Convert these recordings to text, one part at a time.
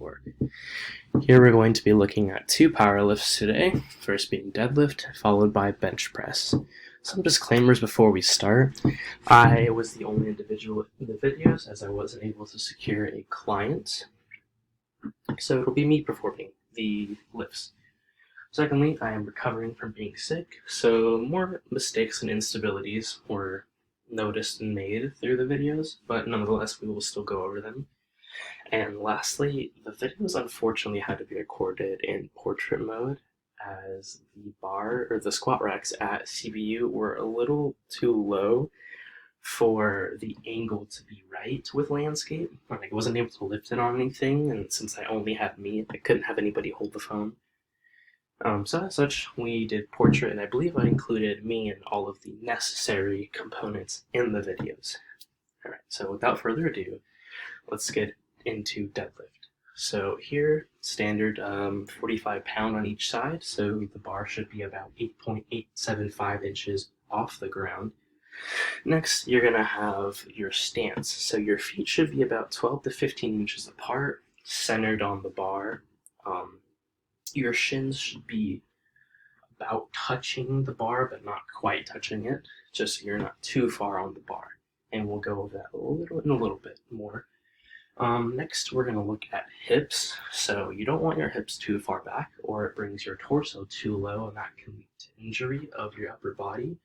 work. Here we're going to be looking at two power lifts today, first being deadlift, followed by bench press. Some disclaimers before we start. I was the only individual in the videos as I wasn't able to secure a client, so it'll be me performing the lifts. Secondly, I am recovering from being sick, so more mistakes and instabilities were noticed and made through the videos, but nonetheless we will still go over them. And lastly, the videos unfortunately had to be recorded in portrait mode as the bar or the squat racks at CBU were a little too low for the angle to be right with landscape. I wasn't able to lift it on anything, and since I only had me, I couldn't have anybody hold the phone. So as such, we did portrait, and I believe I included me and all of the necessary components in the videos. Alright, so without further ado, let's get into deadlift. So here, standard 45 pound on each side, so the bar should be about 8.875 inches off the ground. Next, you're going to have your stance. So your feet should be about 12 to 15 inches apart, centered on the bar. Your shins should be about touching the bar, but not quite touching it, just so you're not too far on the bar. And we'll go over that in a little bit more. Next, we're going to look at hips. So you don't want your hips too far back, or it brings your torso too low, and that can lead to injury of your upper body.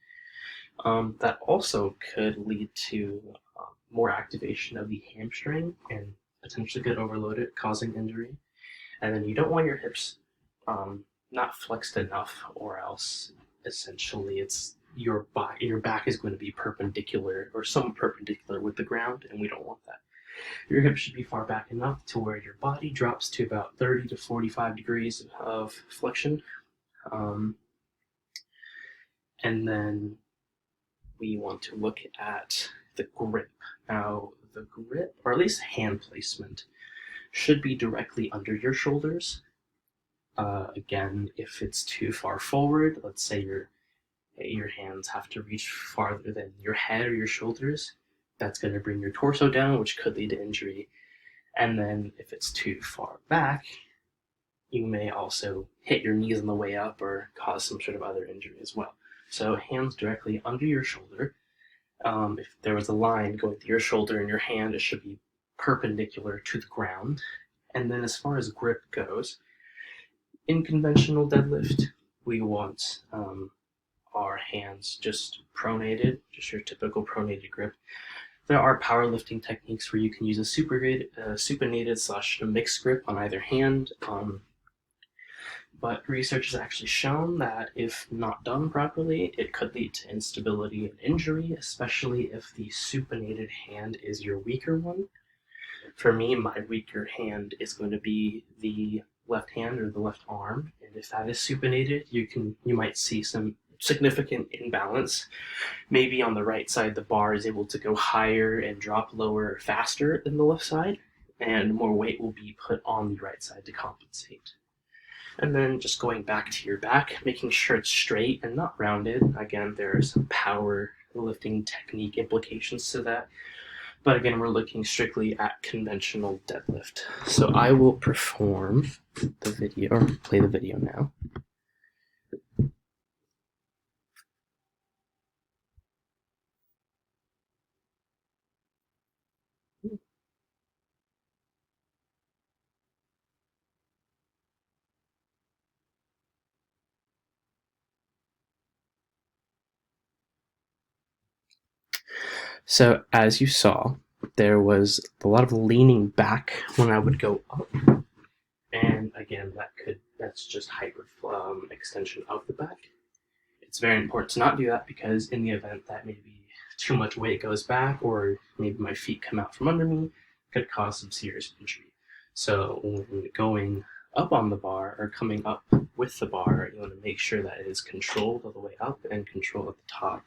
That also could lead to more activation of the hamstring and potentially get overloaded, causing injury. And then you don't want your hips not flexed enough, or else essentially it's your back is going to be perpendicular or somewhat perpendicular with the ground, and we don't want that. Your hips should be far back enough to where your body drops to about 30 to 45 degrees of flexion. And then we want to look at the grip. Now, the grip, or at least hand placement, should be directly under your shoulders. Again, if it's too far forward, let's say your hands have to reach farther than your head or your shoulders, that's going to bring your torso down, which could lead to injury. And then if it's too far back, you may also hit your knees on the way up or cause some sort of other injury as well. So hands directly under your shoulder. If there was a line going through your shoulder and your hand, it should be perpendicular to the ground. And then as far as grip goes, in conventional deadlift, we want our hands just pronated, just your typical pronated grip. There are powerlifting techniques where you can use a supinated / mixed grip on either hand, but research has actually shown that if not done properly, it could lead to instability and injury, especially if the supinated hand is your weaker one. For me, my weaker hand is going to be the left hand or the left arm, and if that is supinated, you might see some significant imbalance. Maybe on the right side, the bar is able to go higher and drop lower faster than the left side, and more weight will be put on the right side to compensate. And then just going back to your back, making sure it's straight and not rounded. Again, there are some power lifting technique implications to that. But again, we're looking strictly at conventional deadlift. So I will perform the video, or play the video now. So as you saw, there was a lot of leaning back when I would go up. And again, that's just hyper extension of the back. It's very important to not do that, because in the event that maybe too much weight goes back, or maybe my feet come out from under me, it could cause some serious injury. So when going up on the bar or coming up with the bar, you want to make sure that it is controlled all the way up and controlled at the top.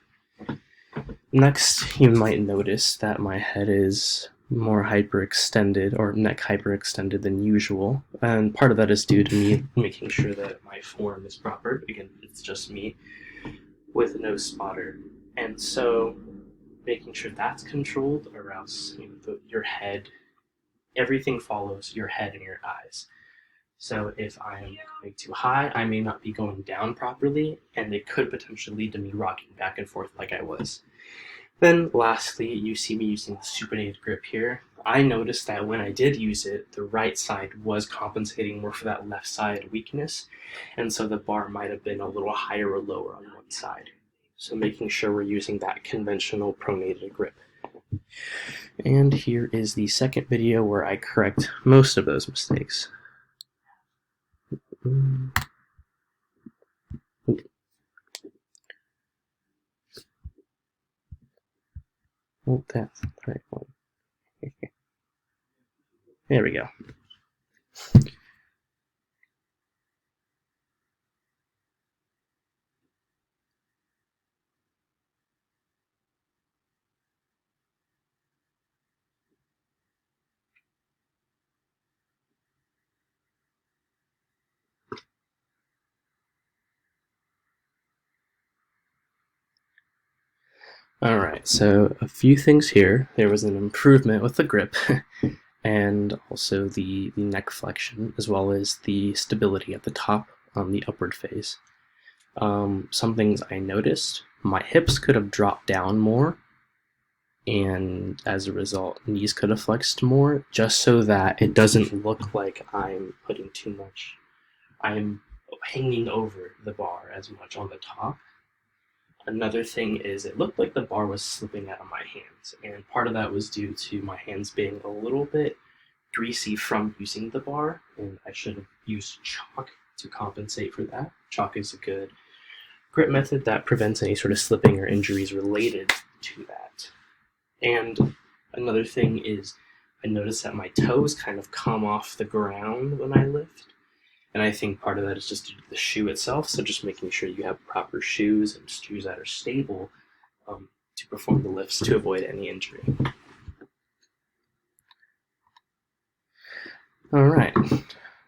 Next, you might notice that my head is more hyperextended, or neck hyperextended than usual, and part of that is due to me making sure that my form is proper. Again, it's just me with no spotter, and so making sure that's controlled, or else your head everything follows your head and your eyes. So if I am going too high, I may not be going down properly, and it could potentially lead to me rocking back and forth like I was. Then lastly, you see me using the supinated grip here. I noticed that when I did use it, the right side was compensating more for that left side weakness, and so the bar might have been a little higher or lower on one side. So making sure we're using that conventional pronated grip. And here is the second video where I correct most of those mistakes. Oh, that's the right one. There we go. Alright, so a few things here. There was an improvement with the grip and also the neck flexion, as well as the stability at the top on the upward face. Some things I noticed, my hips could have dropped down more, and as a result, knees could have flexed more, just so that it doesn't look like I'm putting too much, I'm hanging over the bar as much on the top. Another thing is it looked like the bar was slipping out of my hands, and part of that was due to my hands being a little bit greasy from using the bar, and I should have used chalk to compensate for that. Chalk is a good grip method that prevents any sort of slipping or injuries related to that. And another thing is I noticed that my toes kind of come off the ground when I lift. And I think part of that is just due to the shoe itself, so just making sure you have proper shoes and shoes that are stable to perform the lifts to avoid any injury. Alright,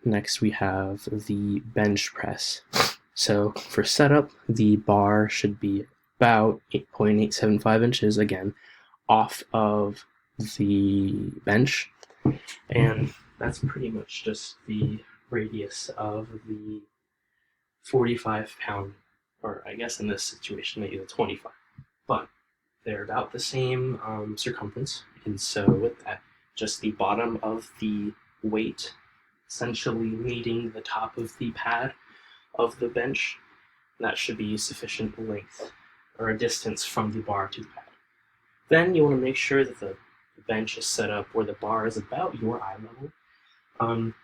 next we have the bench press. So for setup, the bar should be about 8.875 inches, again, off of the bench. And that's pretty much just the radius of the 45-pound, or I guess in this situation maybe the 25, but they're about the same circumference, and so with that, just the bottom of the weight essentially meeting the top of the pad of the bench, that should be sufficient length or a distance from the bar to the pad. Then you want to make sure that the bench is set up where the bar is about your eye level.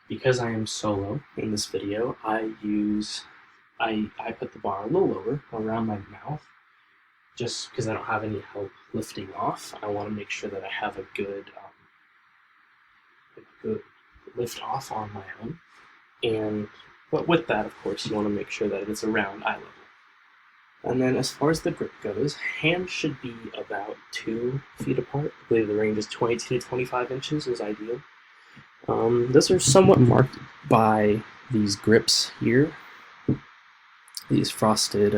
Because I am solo in this video, I put the bar a little lower around my mouth, just because I don't have any help lifting off. I want to make sure that I have a good lift off on my own. And but with that, of course, you want to make sure that it's around eye level. And then as far as the grip goes, hands should be about 2 feet apart. I believe the range is 22 to 25 inches is ideal. Those are somewhat marked by these grips here, these frosted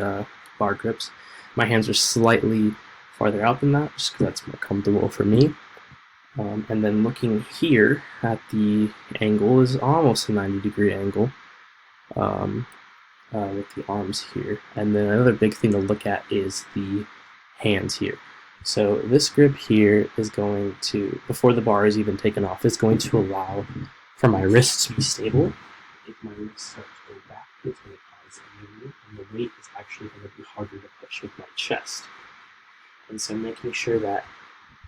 bar grips. My hands are slightly farther out than that, just because that's more comfortable for me. And then looking here at the angle is almost a 90-degree angle with the arms here. And then another big thing to look at is the hands here. So this grip here is going to, before the bar is even taken off, is going to allow for my wrists to be stable. If my wrists start to go back, it's going to cause a movement, and the weight is actually going to be harder to push with my chest. And so making sure that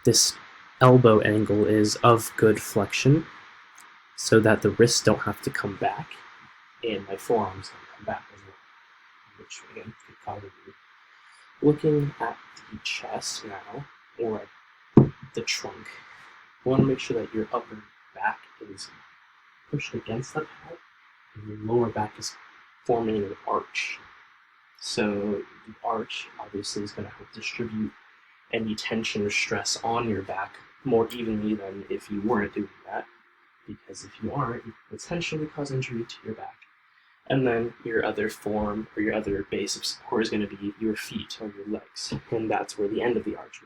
this elbow angle is of good flexion so that the wrists don't have to come back and my forearms don't come back as well, which again could cause a movement. Looking at the chest now, or at the trunk, you want to make sure that your upper back is pushed against the pad, and your lower back is forming an arch. So the arch obviously is going to help distribute any tension or stress on your back more evenly than if you weren't doing that, because if you aren't, you could potentially cause injury to your back. And then your other form, or your other base of support, is going to be your feet or your legs, and that's where the end of the arch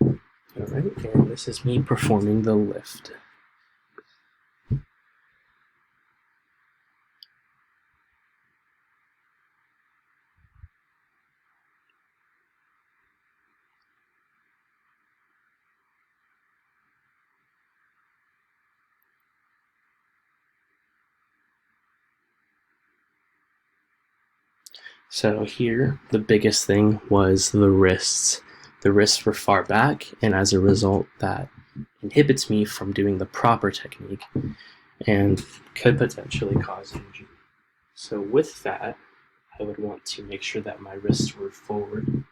will be. Alright, and this is me performing the lift. So here, the biggest thing was the wrists. The wrists were far back, and as a result, that inhibits me from doing the proper technique and could potentially cause injury. So with that, I would want to make sure that my wrists were forward,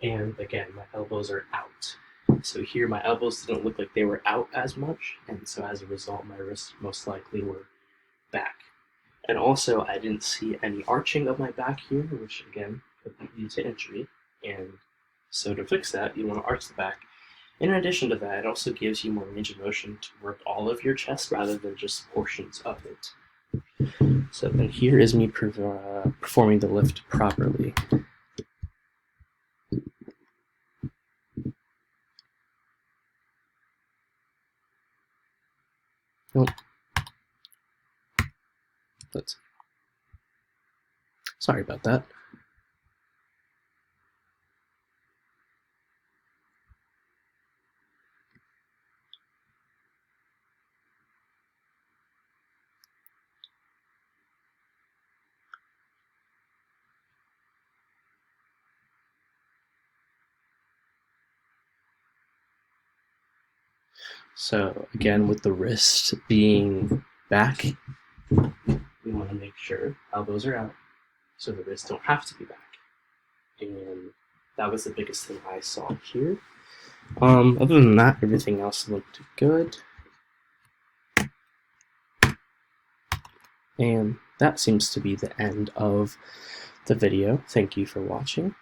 and again, my elbows are out. So here, my elbows didn't look like they were out as much, and so as a result, my wrists most likely were back. And also, I didn't see any arching of my back here, which again could lead to injury. And so to fix that, you want to arch the back. In addition to that, it also gives you more range of motion to work all of your chest rather than just portions of it. So then here is me performing the lift properly. Oh. Sorry about that. So again, with the wrist being back, we want to make sure elbows are out so the wrists don't have to be back. And that was the biggest thing I saw here. Other than that, everything else looked good. And that seems to be the end of the video. Thank you for watching.